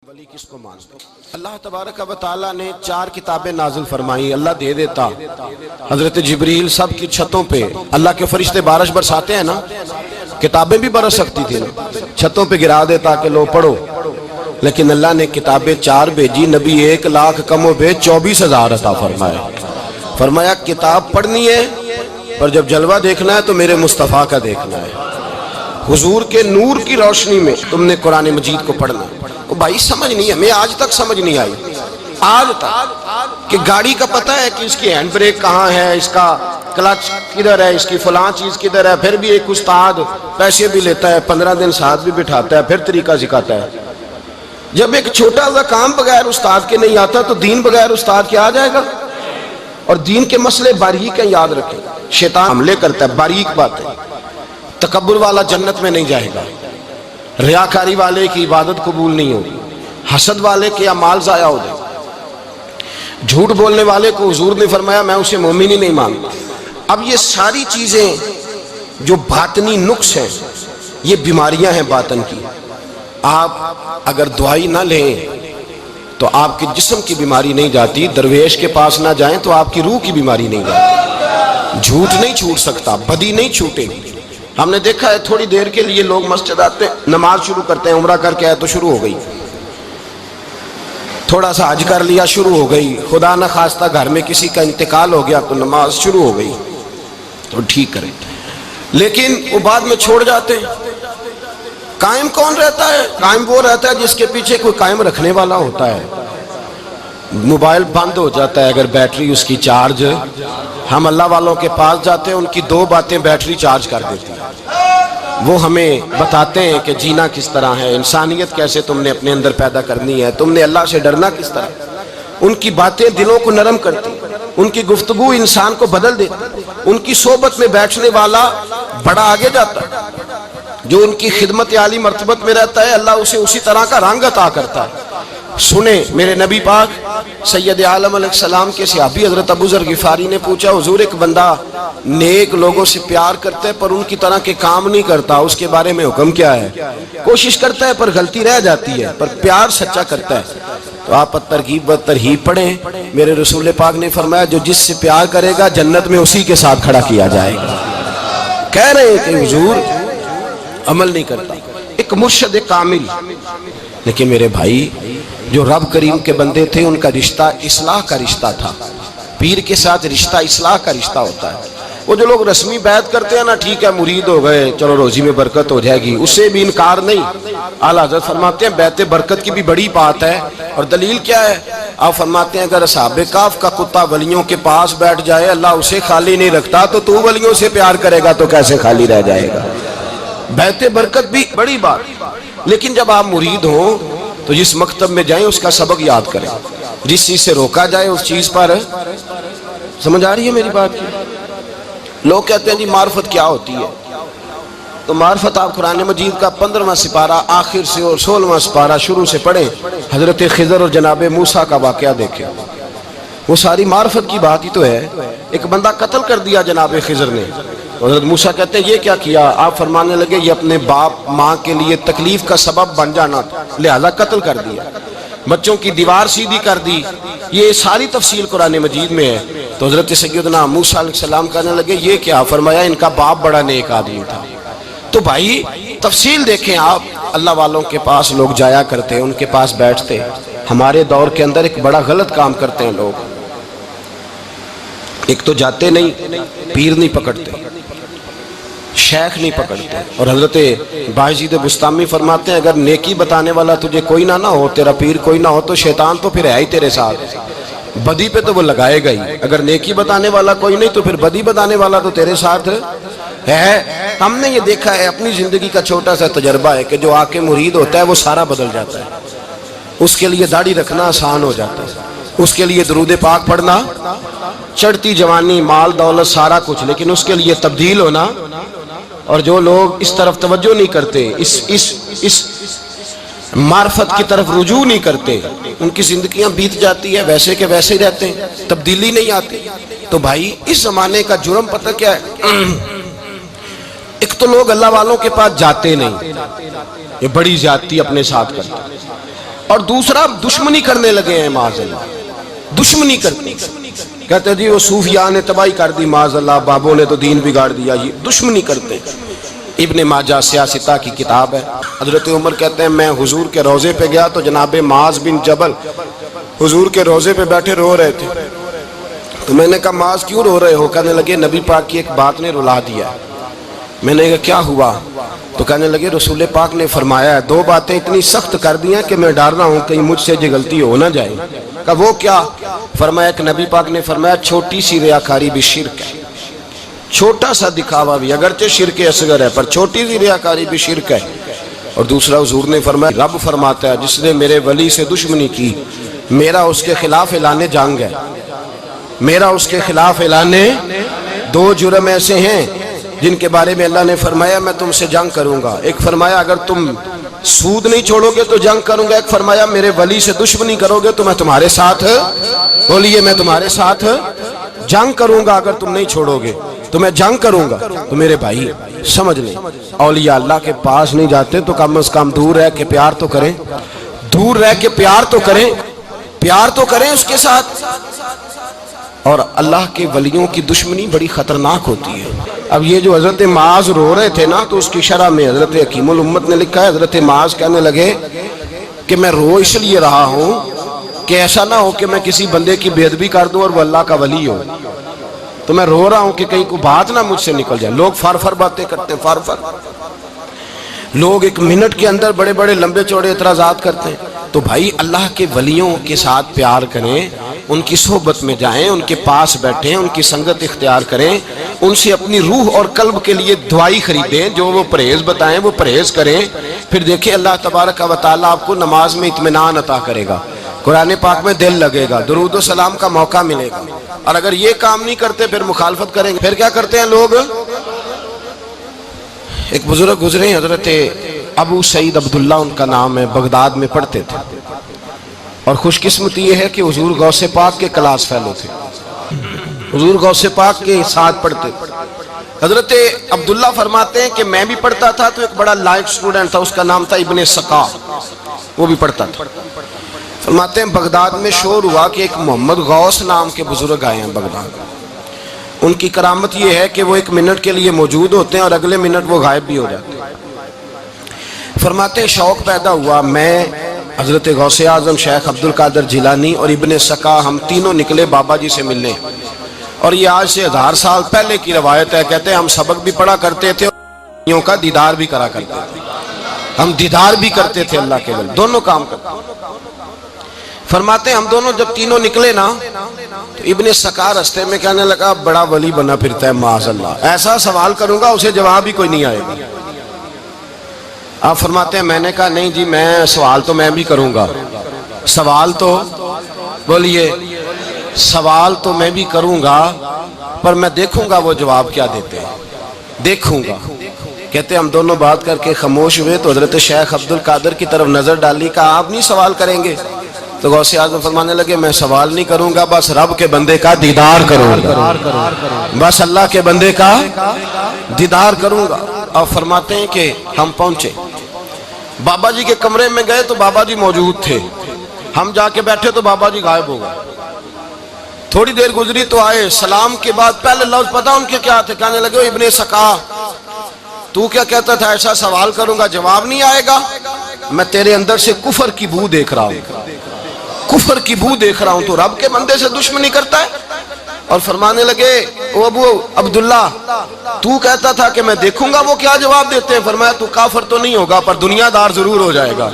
वली किसको मानते? अल्लाह तबारक व तआला ने 4 किताबें नाजिल फरमाई। अल्लाह दे देता, हजरत जिब्रील सब की छतों पे अल्लाह के फरिश्ते बारिश बरसाते हैं ना, किताबें भी बरस सकती थी ना, छतों पे गिरा देता कि लो पढ़ो। लेकिन अल्लाह ने किताबें 4 भेजी। नबी 1 लाख कमो बे 24,000 अता फरमाया। फरमाया किताब पढ़नी है, पर जब जलवा देखना है तो मेरे मुस्तफ़ा का देखना है। हुजूर के नूर की रोशनी में तुमने कुरान मजीद को पढ़ना। तो भाई समझ नहीं, हमें आज तक समझ नहीं आई, आज तक कि गाड़ी का पता है कि इसकी हैंड ब्रेक कहाँ है, इसका क्लच किधर है, इसकी फलां चीज किधर है। फिर भी एक उस्ताद पैसे भी लेता है, 15 दिन साथ भी बिठाता है, फिर तरीका सिखाता है। जब एक छोटा सा काम बगैर उस्ताद के नहीं आता तो दीन बगैर उस्ताद के आ जाएगा। और दीन के मसले बारीक है, याद रखें। शैतान हमले करता है, बारीक बात है। तकब्बुर वाला जन्नत में नहीं जाएगा, रियाकारी वाले की इबादत कबूल नहीं होगी, हसद वाले के अमाल जाया हो जाए, झूठ बोलने वाले को हुजूर ने फरमाया मैं उसे मोमिन ही नहीं मानता। अब ये सारी चीजें जो बातनी नुक्स हैं, ये बीमारियां हैं बातन की। आप अगर दवाई ना लें तो आपके जिस्म की बीमारी नहीं जाती, दरवेश के पास ना जाएं तो आपकी रूह की बीमारी नहीं जाती। झूठ नहीं छूट सकता, बदी नहीं छूटेगी। हमने देखा है थोड़ी देर के लिए लोग मस्जिद आते हैं, नमाज शुरू करते हैं, उम्रा करके आए तो शुरू हो गई, थोड़ा सा हज कर लिया शुरू हो गई, खुदा न खास्ता घर में किसी का इंतकाल हो गया तो नमाज शुरू हो गई, तो ठीक करें। लेकिन वो बाद में छोड़ जाते हैं। कायम कौन रहता है? कायम वो रहता है जिसके पीछे कोई कायम रखने वाला होता है। मोबाइल बंद हो जाता है अगर बैटरी उसकी चार्ज, हम अल्लाह वालों के पास जाते हैं, उनकी 2 बातें बैटरी चार्ज कर देती है। वो हमें बताते हैं कि जीना किस तरह है, इंसानियत कैसे तुमने अपने अंदर पैदा करनी है, तुमने अल्लाह से डरना किस तरह। उनकी बातें दिलों को नरम करती, उनकी गुफ्तगू इंसान को बदल देती। उनकी सोबत में बैठने वाला बड़ा आगे जाता है। जो उनकी खिदमत आली मर्तबत में रहता है, अल्लाह उसे उसी तरह का रंग अता करता है। सुने मेरे नबी पाक सैयद आलम अलैहिस्सलाम के सहाबी हजरत अबू ज़र गिफारी ने पूछा, हुजूर एक बंदा नेक लोगों से प्यार करता है पर उनकी तरह के काम नहीं करता, उसके बारे में हुक्म क्या है? कोशिश करता है पर गलती रह जाती है, पर प्यार सच्चा करता है। तो आप तरगीब व तरहीब पढ़ें। मेरे रसूल पाक ने फरमाया जो जिससे प्यार करेगा जन्नत में उसी के साथ खड़ा किया जाएगा। कह रहे हैं कि हुजूर अमल नहीं करता, एक मुर्शिद कामिल। लेकिन मेरे भाई जो रब करीम के बंदे थे उनका रिश्ता इस्लाह का रिश्ता था। पीर के साथ रिश्ता इस्लाह का रिश्ता होता है। वो जो लोग रस्मी बैत करते हैं ना, ठीक है मुरीद हो गए, चलो रोजी में बरकत हो जाएगी, उससे भी इनकार नहीं। आला हज़रत फरमाते हैं बैत बरकत की भी बड़ी बात है। और दलील क्या है? आप फरमाते हैं अगर असहाबे काफ का कुत्ता वलियों के पास बैठ जाए, अल्लाह उसे खाली नहीं रखता, तो तू वलियों से प्यार करेगा तो कैसे खाली रह जाएगा? बैत बरकत भी बड़ी बात। लेकिन जब आप मुरीद हो तो जिस मकतब में जाएं उसका सबक याद करें, जिस चीज से रोका जाए उस चीज पर। समझ आ रही है मेरी बात की? लोग कहते हैं जी मार्फत क्या होती है? तो मार्फत आप कुरान मजीद का 15वां सिपारा आखिर से और 16वां सिपारा शुरू से पढ़ें। हजरत खिजर और जनाब मूसा का वाकया देखें, वो सारी मार्फत की बात ही तो है। एक बंदा कत्ल कर दिया जनाब खिजर ने, हजरत मूसा कहते हैं ये क्या किया? आप फरमाने लगे ये अपने बाप माँ के लिए तकलीफ का सबब बन जाना, लिहाजा कत्ल कर दिया, बच्चों की दीवार सीधी कर दी। ये सारी तफसील कुरान मजीद में है। तो हजरत सैयदना मूसा अलैहिस्सलाम कहने लगे ये क्या? फरमाया इनका बाप बड़ा नेक आदमी था। तो भाई तफसील देखें आप। अल्लाह वालों के पास लोग जाया करते, उनके पास बैठते। हमारे दौर के अंदर एक बड़ा गलत काम करते हैं लोग। एक तो जाते नहीं, पीर नहीं पकड़ते, शेख नहीं पकड़ते। और हजरत बायजीद बुस्तामी फरमाते हैं अगर नेकी बताने वाला तुझे कोई ना हो, तेरा पीर कोई ना हो, तो शैतान तो फिर है ही तेरे साथ। बदी पे तो वो लगाएगा ही। अगर नेकी बताने वाला कोई नहीं तो फिर बदी बताने वाला तो तेरे साथ है। हमने ये देखा है, अपनी जिंदगी का छोटा सा तजर्बा है कि जो आके मुरीद होता है वो सारा बदल जाता है। उसके लिए दाढ़ी रखना आसान हो जाता है, उसके लिए दरूद पाक पढ़ना, चढ़ती जवानी, माल दौलत सारा कुछ, लेकिन उसके लिए तब्दील होना। और जो लोग इस तरफ तवज्जो नहीं करते, इस मार्फत की तरफ रुजू नहीं करते, उनकी जिंदगियां बीत जाती है, वैसे के वैसे ही रहते हैं, तब्दीली नहीं आती। तो भाई इस जमाने का जुर्म पता क्या है? एक तो लोग अल्लाह वालों के पास जाते नहीं, ये बड़ी ज्यादती अपने साथ करते। और दूसरा दुश्मनी करने लगे हैं माज़अल्लाह, दुश्मनी करते। कहते जी वो सूफिया ने तबाही कर दी माज़अल्लाह, बाबों ने तो दीन बिगाड़ दिया, ये दुश्मनी करते। इब्ने माजा सियासता की किताब है। हजरत उमर कहते हैं मैं हुजूर के रोज़े पे गया तो जनाब माज बिन जबल हुजूर के रोज़े पे बैठे रो रहे थे। तो मैंने कहा माज क्यों रो रहे हो? कहने लगे नबी पाक की एक बात ने रुला दिया। मैंने कहा क्या हुआ? तो कहने लगे रसूल पाक ने फरमाया है, दो बातें इतनी सख्त कर दी हैं कि मैं डर रहा हूँ कहीं मुझसे ये गलती हो ना जाए। कहा वो क्या? फरमाया कि नबी पाक ने फरमाया छोटी सी रियाकारी भी शिरक है, छोटा सा दिखावा भी, अगरचे शिरक असगर है पर छोटी सी रियाकारी भी शिरक है। और दूसरा हुजूर ने फरमाया रब फरमाता है जिसने मेरे वली से दुश्मनी की मेरा उसके खिलाफ ऐलाने जंग है, मेरा उसके खिलाफ ऐलाने। दो जुर्म ऐसे हैं जिनके बारे में अल्लाह ने फरमाया मैं तुमसे जंग करूंगा। एक फरमाया अगर तुम सूद नहीं छोड़ोगे तो जंग करूंगा, एक फरमाया मेरे वली से दुश्मनी करोगे तो मैं तुम्हारे साथ, बोलिए मैं तुम्हारे साथ जंग करूंगा, अगर तुम नहीं छोड़ोगे तो मैं जंग करूंगा। तो मेरे भाई समझ लें, औलिया अल्लाह के पास नहीं जाते तो कम से कम दूर रह के प्यार तो करें, दूर रह के प्यार तो करें, प्यार तो करें उसके साथ। और अल्लाह के वलियों की दुश्मनी बड़ी खतरनाक होती है। अब ये जो हजरत माज रो रहे थे ना, तो उसकी शरह में हजरत हकीमुल उम्मत ने लिखा है, हजरत माज कहने लगे कि मैं रो इसलिए रहा हूँ कि ऐसा ना हो कि मैं किसी बंदे की बेअदबी कर दूं और वो अल्लाह का वली हो। तो मैं रो रहा हूँ कि कहीं कोई बात ना मुझसे निकल जाए। लोग फार फार बातें करते हैं, फार फार लोग एक मिनट के अंदर बड़े बड़े लंबे चौड़े एतराज़ात करते हैं। तो भाई अल्लाह के वलियों के साथ प्यार करें, उनकी सोहबत में जाएं, उनके पास बैठें, उनकी संगत इख्तियार करें, उनसे अपनी रूह और कल्ब के लिए दुआई खरीदें, जो वो परहेज बताएं वो परहेज करें। फिर देखिए अल्लाह तबारक व तआला आपको नमाज में इत्मीनान अता करेगा, कुरान पाक में दिल लगेगा, दुरूद व सलाम का मौका मिलेगा। और अगर ये काम नहीं करते फिर मुखालफत करेंगे। फिर क्या करते हैं लोग? एक बुजुर्ग गुजरे हजरत अबू सईद अब्दुल्ला उनका नाम है, बगदाद में पढ़ते थे। और खुशकिस्मती ये है कि हुजूर गौसे पाक के क्लास फेलो थे, हुजूर गौसे पाक के साथ पढ़ते। हजरत अब्दुल्ला फरमाते हैं कि मैं भी पढ़ता था तो एक बड़ा लायक स्टूडेंट था, उसका नाम था इब्ने सका, वो भी पढ़ता था। फरमाते हैं बगदाद में शोर हुआ कि एक मोहम्मद गौस नाम के बुजुर्ग आए हैं बगदाद। उनकी करामत यह है कि वो एक मिनट के लिए मौजूद होते हैं और अगले मिनट वो गायब भी हो जाते हैं। फरमाते हैं शौक पैदा हुआ, मैं हजरत गौसे आजम शेख अब्दुल कादिर जिलानी और इब्ने सका हम तीनों निकले बाबा जी से मिलने। और ये आज से 1000 साल पहले की रवायत है। कहते हैं हम सबक भी पढ़ा करते थे और का दीदार भी करा करते थे, हम दीदार भी करते थे अल्लाह के वली, दोनों काम करते। फरमाते हम दोनों जब तीनों निकले ना तो इब्ने सका रास्ते में कहने लगा बड़ा वली बना फिरता है माज़अल्लाह, ऐसा सवाल करूंगा उसे जवाब ही कोई नहीं आएगा। आप फरमाते हैं मैंने कहा नहीं जी मैं सवाल तो मैं भी करूंगा, सवाल तो बोलिए सवाल तो मैं भी करूंगा, पर मैं देखूंगा वो जवाब क्या देते हैं, देखूंगा। कहते हम दोनों बात करके खामोश हुए तो हजरत शेख अब्दुल कादिर की तरफ नजर डाली, कहा आप नहीं सवाल करेंगे? तो गौसे आज़म फरमाने लगे मैं सवाल नहीं करूंगा, बस रब के बंदे का दीदार करूंगा, बस अल्लाह के बंदे का दीदार करूंगा। और फरमाते हैं कि हम पहुंचे बाबा जी के कमरे में, गए तो बाबा जी मौजूद थे, हम जाके बैठे तो बाबा जी गायब हो गए। थोड़ी देर गुजरी तो आए, सलाम के बाद पहले लफ्ज पता उनके क्या थे? कहने लगे इब्ने सका तू क्या कहता था ऐसा सवाल करूंगा जवाब नहीं आएगा? मैं तेरे अंदर से कुफर की बू देख रहा हूं, कुफर की बू देख रहा हूं, तो रब के बंदे से दुश्मनी करता है। और फरमाने लगे ओ अबू अब्दुल्ला तू कहता था कि मैं देखूंगा वो क्या जवाब देते हैं। फरमाया तू काफिर तो नहीं होगा पर दुनियादार जरूर हो जाएगा।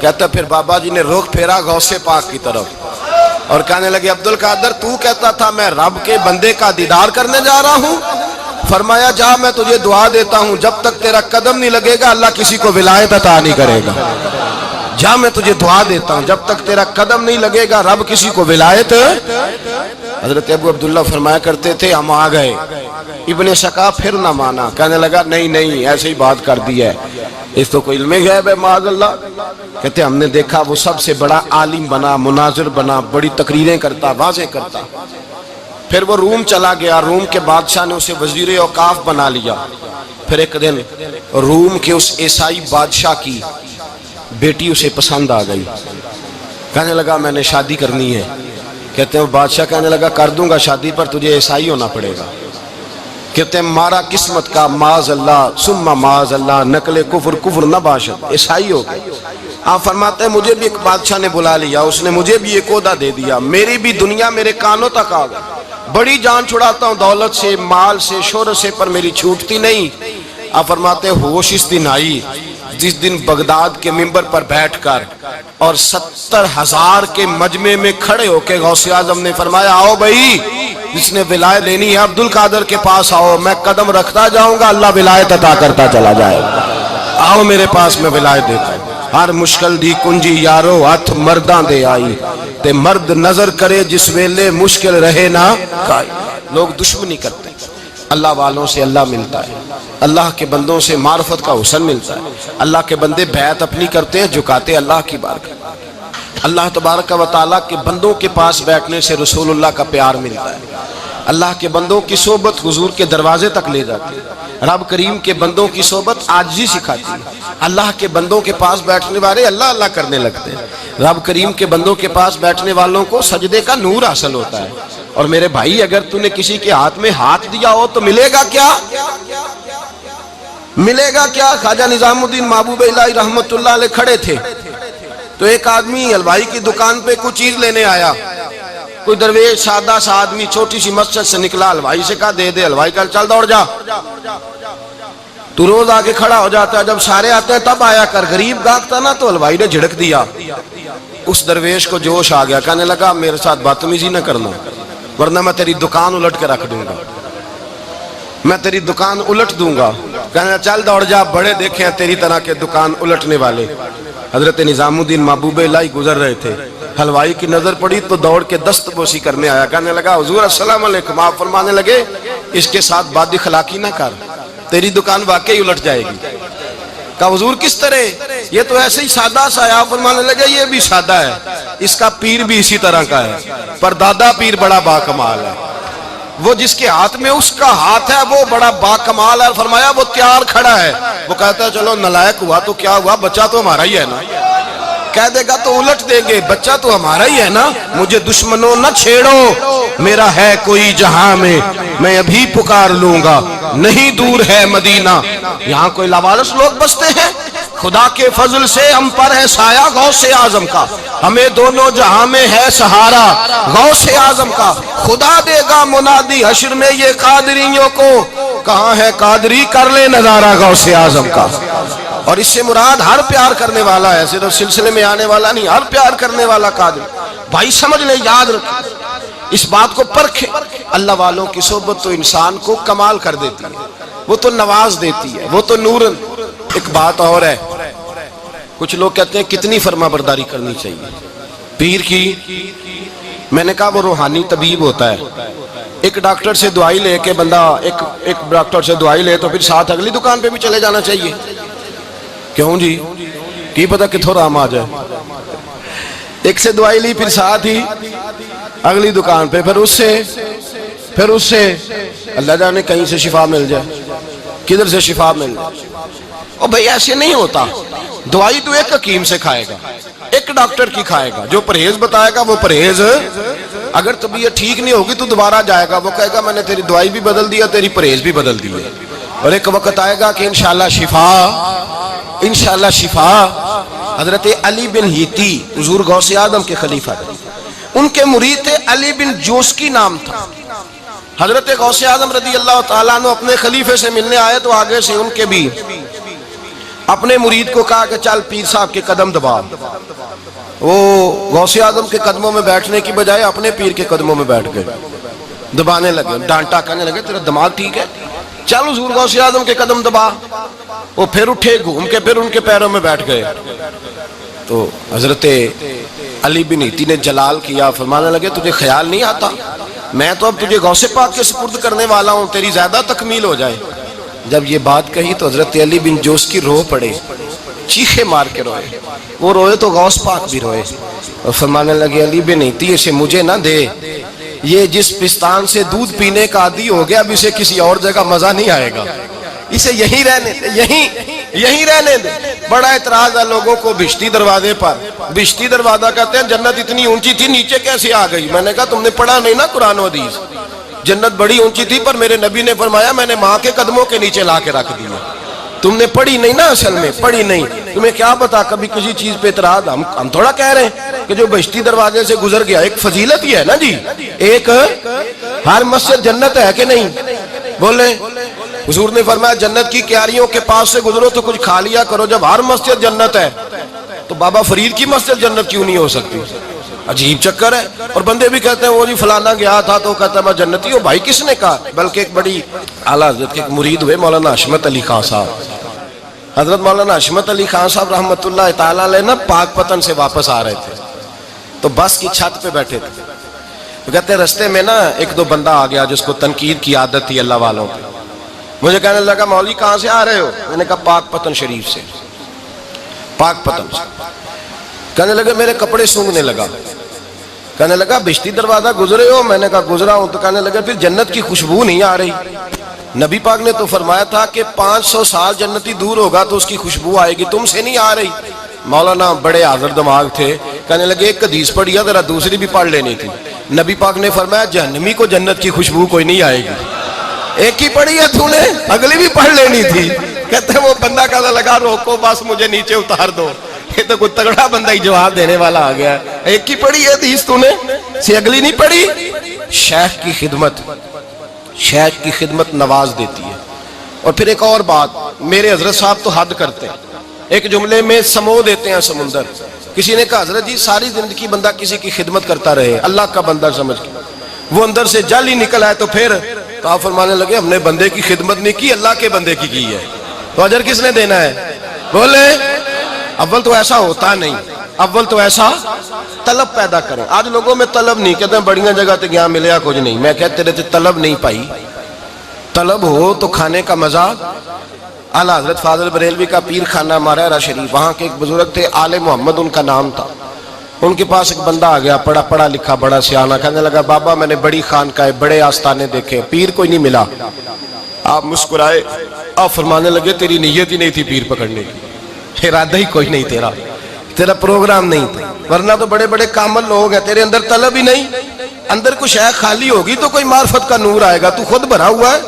कहता फिर बाबा जी ने रुख फेरा गौसे पाक की तरफ और कहने लगे अब्दुल कादिर तू कहता था मैं रब के बंदे का दीदार करने जा रहा हूं। फरमाया जा मैं तुझे दुआ देता हूं, जब तक तेरा कदम नहीं लगेगा अल्लाह किसी को विलायत अता नहीं करेगा। जा मैं तुझे दुआ देता हूं, जब तक तेरा कदम नहीं लगेगा रब किसी को विलायत। हजरत अबू अब्दुल्ला फरमाया करते थे हम आ गए, इब्ने सका फिर ना माना, कहने लगा नहीं नहीं ऐसे ही बात कर दी है, इस तो कोई इल्मे गैब है माज़अल्लाह। कहते हमने देखा वो सबसे बड़ा आलिम बना, मुनाजिर बना, बड़ी तकरीरें करता, वाज़े करता। फिर वो रूम चला गया, रूम के बादशाह ने उसे वजीर औकाफ बना लिया। फिर एक दिन रूम के उस ईसाई बादशाह की बेटी उसे पसंद आ गई, कहने लगा मैंने शादी करनी है। कहते हैं बादशाह कहने लगा कर दूंगा शादी, पर तुझे ईसाई होना पड़ेगा। कहते हैं मारा किस्मत का, माज अल्लाह सुम्मा माज अल्लाह, नकले कुफर कुफर न बाशत, ईसाई हो गए। आप फरमाते हैं मुझे भी एक बादशाह ने बुला लिया, उसने मुझे भी एक ओहदा दे दिया, मेरी भी दुनिया मेरे कानों तक आ गई। बड़ी जान छुड़ाता हूँ दौलत से, माल से, शोहरत से, पर मेरी छूटती नहीं। आप फरमाते हैं होश इस दिन आई जिस दिन बगदाद के मिंबर पर बैठकर और 70,000 के मजमे में खड़े होकर गौसे आजम ने फरमाया आओ भाई, जिसने विलायत लेनी है अब्दुल कादर के पास आओ, मैं कदम रखता जाऊंगा, अल्लाह विलायत अता करता चला जाएगा। आओ मेरे पास, मैं विलायत देता हूं। हर मुश्किल दी कुंजी यारो हथ मर्दां दे आई, ते मर्द नजर करे जिस वेले मुश्किल रहे ना काई। लोग दुश्मनी करते हैं, अल्लाह वालों से अल्लाह मिलता है, अल्लाह के बंदों से मार्फत का हुसन मिलता है। अल्लाह के बंदे बैत अपनी करते हैं, झुकाते अल्लाह की बारगाह। अल्लाह तबारक व तआला के बंदों के पास बैठने से रसूलुल्लाह का प्यार मिलता है। अल्लाह के बंदों की सोबत हुजूर के दरवाजे तक ले जाती है। रब करीम के बंदों की सोबत आजिज़ी सिखाती है। अल्लाह के बंदों के पास बैठने वाले अल्लाह अल्लाह करने लगते हैं। रब करीम के बंदों के पास बैठने वालों को सजदे का नूर हासिल होता है। और मेरे भाई, अगर तूने किसी के हाथ में हाथ दिया हो तो मिलेगा क्या? मिलेगा क्या? ख्वाजा निजामुद्दीन महबूब इलाही रहमतुल्लाह अलैह खड़े थे, तो एक आदमी हलवाई की दुकान पे कुछ चीज लेने आया। कोई दरवेश सादा सा आदमी छोटी सी मस्जिद से निकला, हलवाई से कहा दे दे। हलवाई कहा चल दौड़ जा, तू रोज आके खड़ा हो जाता है, जब सारे आते हैं तब आया कर। गरीब गाहक था ना, तो हलवाई ने झिड़क दिया। उस दरवेश को जोश आ गया, कहने लगा मेरे साथ बदतमीजी न करना, वरना मैं तेरी दुकान उलट के रख दूंगा, मैं तेरी दुकान उलट दूंगा। कहने चल दौड़ जा, बड़े देखे हैं तेरी तरह के दुकान उलटने वाले। हजरत निजामुद्दीन महबूब इलाही गुजर रहे थे, हलवाई की नजर पड़ी तो दौड़ के दस्तबोसी करने आया। कहने लगा हुजूर अस्सलाम वालेकुम। आप फरमाने लगे इसके साथ बात अखलाकी ना कर, तेरी दुकान वाकई उलट जाएगी। कहा हुजूर किस तरह? ये तो ऐसे ही सादा सा है। आप फरमाने लगे ये भी सादा है, इसका पीर भी इसी तरह का है, पर दादा पीर बड़ा बाकमाल है। वो जिसके हाथ में उसका हाथ है वो बड़ा बाकमाल है। फरमाया वो तैयार खड़ा है। वो कहता है चलो नलायक हुआ तो क्या हुआ, बच्चा तो हमारा ही है ना। कह देगा तो उलट देंगे, बच्चा तो हमारा ही है ना। मुझे दुश्मनों न छेड़ो, मेरा है कोई जहां में, मैं अभी पुकार लूंगा, नहीं दूर है मदीना। यहाँ कोई लावारिस लोग बसते हैं, खुदा के फजल से हम पर है साया गौसे आजम का, हमें दोनों जहां में है सहारा गौसे आजम का। खुदा देगा मुनादी हश्र में ये कादरियों को, कहाँ है कादरी कर ले नजारा गौसे आजम का। और इससे मुराद हर प्यार करने वाला है, सिर्फ सिलसिले में आने वाला नहीं, हर प्यार करने वाला कादिर। भाई समझ ले, याद रख, इस बात को परखे। अल्लाह वालों की सोबत तो इंसान को कमाल कर देती है, वो तो नवाज देती है, वो तो नूरन। एक बात और है, कुछ लोग कहते हैं कितनी फर्मा बरदारी करनी चाहिए पीर की। मैंने कहा वो रूहानी तबीब होता है। एक डॉक्टर से दवाई लेके बंदा एक डॉक्टर से दवाई ले तो फिर साथ अगली दुकान पे भी चले जाना चाहिए। क्यों जी, की पता किथों राम आ जाए। एक से दवाई ली, फिर साथ ही अगली दुकान पे, फिर उससे अल्लाह जाने कहीं से शिफा मिल जाए, किधर से शिफा मिल जाए। और भाई ऐसे नहीं होता। दवाई तो एक हकीम से खाएगा, एक डॉक्टर की खाएगा, जो परहेज बताएगा वो परहेज। अगर तबीयत ठीक नहीं होगी तो दोबारा जाएगा, वो कहेगा मैंने तेरी दवाई भी बदल दिया, तेरी परहेज भी बदल दी है। और एक वक्त आएगा कि इंशाल्लाह शिफा। हजरत अली बिन हीती हुजूर गौसे आदम के खलीफा थे, उनके मुरीद थे, अली बिन जोस्की नाम था। हजरत गौसे आदम रदी अल्लाह ताला अन्हु अपने खलीफे से मिलने आए तो आगे से उनके भी अपने मुरीद को कहा कि चल पीर साहब के कदम दबा। वो गौसे आदम के कदमों में बैठने की बजाय अपने पीर के कदमों में बैठ गए, दबाने लगे, डांटा, कहने लगे तेरा दिमाग ठीक है, चल हुजूर गौसे आदम के कदम दबा। वो फिर उठे, घूम के फिर उनके पैरों में बैठ गए। तो हजरत अली बिन हीती ने जलाल किया, फरमाने लगे तुझे ख्याल नहीं आता, मैं तो अब तुझे गौसे पाक के सुपुर्द करने वाला हूँ, तेरी ज्यादा तकमील हो जाए। जब ये बात कही तो हजरत अली बिन जोश की रो पड़े, चीखे मार के रोए। वो रोए तो गौस पाक भी रोए और फरमाने लगे अली बिन हीती इसे मुझे ना दे, ये जिस पिस्तान से दूध पीने का आदी हो गया, अब इसे किसी और जगह मजा नहीं आएगा, इसे यहीं रहने, यहीं यहीं रहने दे। बड़ा एतराज है लोगों को भिश्ती दरवाजे पर। भिश्ती दरवाजा कहते हैं जन्नत इतनी ऊंची थी नीचे कैसे आ गई। मैंने कहा तुमने पढ़ा नहीं ना कुरान और हदीस। जन्नत बड़ी ऊंची थी पर मेरे नबी ने फरमाया मैंने माँ के कदमों के नीचे ला के रख दिया। तुमने पढ़ी नहीं ना, असल में पढ़ी नहीं। तुम्हें क्या पता कभी किसी चीज पे इतराज। हम थोड़ा कह रहे हैं कि जो बहिश्ती दरवाजे से गुजर गया, एक फजीलत ही है ना जी। एक हर मस्जिद जन्नत है कि नहीं? बोले हुजूर ने फरमाया जन्नत की क्यारियों के पास से गुजरो तो कुछ खा लिया करो। जब हर मस्जिद जन्नत है तो बाबा फरीद की मस्जिद जन्नत क्यों नहीं हो सकती? अजीब चक्कर है। और बंदे भी कहते हैं वो जी फलाना गया था तो कहता मैं जन्नती हूँ। भाई किसने कहा? बल्कि एक बड़ी आला हज़रत के एक मुरीद हुए मौलाना हशमत अली खान साहब। हजरत मौलाना हशमत अली खान साहब रहमतुल्लाह तआला अलैह ना पाकपतन से वापस आ रहे थे तो बस की छत पे बैठे थे। तो कहते रास्ते में ना एक दो बंदा आ गया जिसको तनकीद की आदत थी अल्लाह वालों की। मुझे कहने लगा मौली कहाँ से आ रहे हो? मैंने कहा पाकपतन शरीफ से। पाकपतन से। कहने लगे मेरे कपड़े सूंघने लगा। कहने लगा भिश्ती दरवाजा गुजरे हो? मैंने कहा गुजरा हूं। तो कहने लगे फिर जन्नत की खुशबू नहीं आ रही। नबी पाक ने तो फरमाया था कि 500 साल जन्नती दूर होगा तो उसकी खुशबू आएगी, तुमसे नहीं आ रही। मौलाना बड़े हाजिर दिमाग थे। कहने लगे एक हदीस पढ़ी है जरा दूसरी भी पढ़ लेनी थी। नबी पाक ने फरमाया जहन्नमी को जन्नत की खुशबू कोई नहीं आएगी। एक ही पढ़ी है तूने, अगली भी पढ़ लेनी थी। कहते वो बंदा कहने लगा रोको बस मुझे नीचे उतार दो। ये तो कोई तगड़ा बंदा ही जवाब देने वाला आ गया। एक ही पढ़ी है हदीस तूने, से अगली नहीं पढ़ी। शेख की खिदमत, शेख की खिदमत नवाज देती है। और फिर एक और बात, मेरे हजरत साहब तो हद करते हैं, एक जुमले में समो देते हैं समुंदर। किसी ने कहा हजरत जी सारी जिंदगी बंदा किसी की खिदमत करता रहे अल्लाह का बंदा समझ के, वो अंदर से जल ही निकल आए तो फिर तो आप फरमाने लगे हमने बंदे की खिदमत नहीं की, अल्लाह के बंदे की है, तो अजर किसने देना है? बोले अव्वल तो ऐसा होता नहीं, अव्वल तो ऐसा तलब पैदा करें। आज लोगों में तलब नहीं, कहते हैं बढ़िया जगह ते गया मिले कुछ नहीं। मैं कहते तेरे ते तलब नहीं पाई, तलब हो तो खाने का मजा। आला हजरत फाजिल बरेलवी का पीर खाना मारा शरीफ, वहाँ के एक बुजुर्ग थे आले मोहम्मद उनका नाम था। उनके पास एक बंदा आ गया, पढ़ा पढ़ा लिखा बड़ा सियाना। कहने लगा बाबा मैंने बड़ी खानकाएं बड़े आस्थाने देखे, पीर कोई नहीं मिला। आप मुस्कुराए, आप फरमाने लगे तेरी नीयत ही नहीं थी पीर पकड़ने की, इरादा ही कोई नहीं तेरा, तेरा प्रोग्राम नहीं था, वरना तो बड़े बड़े कामल लोग हैं, तेरे अंदर तलब ही नहीं। अंदर कुछ है खाली होगी तो कोई मार्फत का नूर आएगा, तू खुद भरा हुआ है।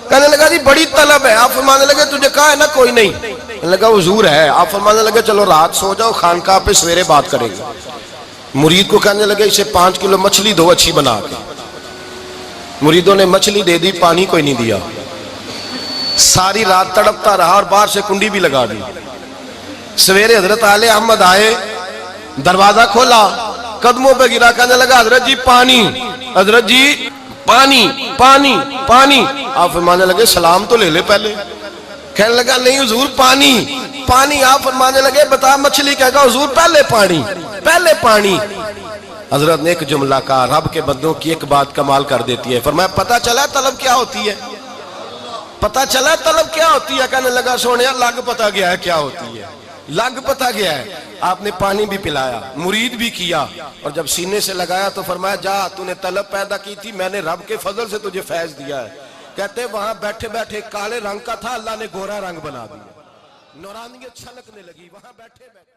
कहने लगा जी बड़ी तलब है। आप फरमाने लगे तुझे कहा है ना कोई नहीं? कहने लगा हुजूर है। आप फरमाने लगे चलो रात सो जाओ, खानकाह पे सवेरे बात करेंगे। मुरीद को कहने लगे इसे 5 किलो मछली दो अच्छी बना के। मुरीदों ने मछली दे दी, पानी कोई नहीं दिया। सारी रात तड़पता रहा और बाहर से कुंडी भी लगा दी। सवेरे हजरत आले अहमद आए, दरवाजा खोला, कदमों पे गिरा, कहने लगा हजरत जी पानी, हजरत जी पानी पानी पानी। आप फरमाने लगे सलाम तो ले ले पहले। कहने लगा नहीं हुजूर पानी पानी। आप फरमाने लगे बता मछली कहेगा हुजूर पहले पानी पहले पानी। हजरत ने एक जुमला कहा, रब के बंदों की एक बात कमाल कर देती है। फरमाया पता चला तलब क्या होती है? पता चला तलब क्या होती है? कहने लगा सोनिया लग पता गया है क्या होती है, लग पता गया है। आपने पानी भी पिलाया, मुरीद भी किया, और जब सीने से लगाया तो फरमाया जा तूने तलब पैदा की थी, मैंने रब के फजल से तुझे फैज दिया है। कहते वहां बैठे बैठे काले रंग का था, अल्लाह ने गोरा रंग बना दिया, नौरानियत छलकने लगी वहां बैठे बैठे।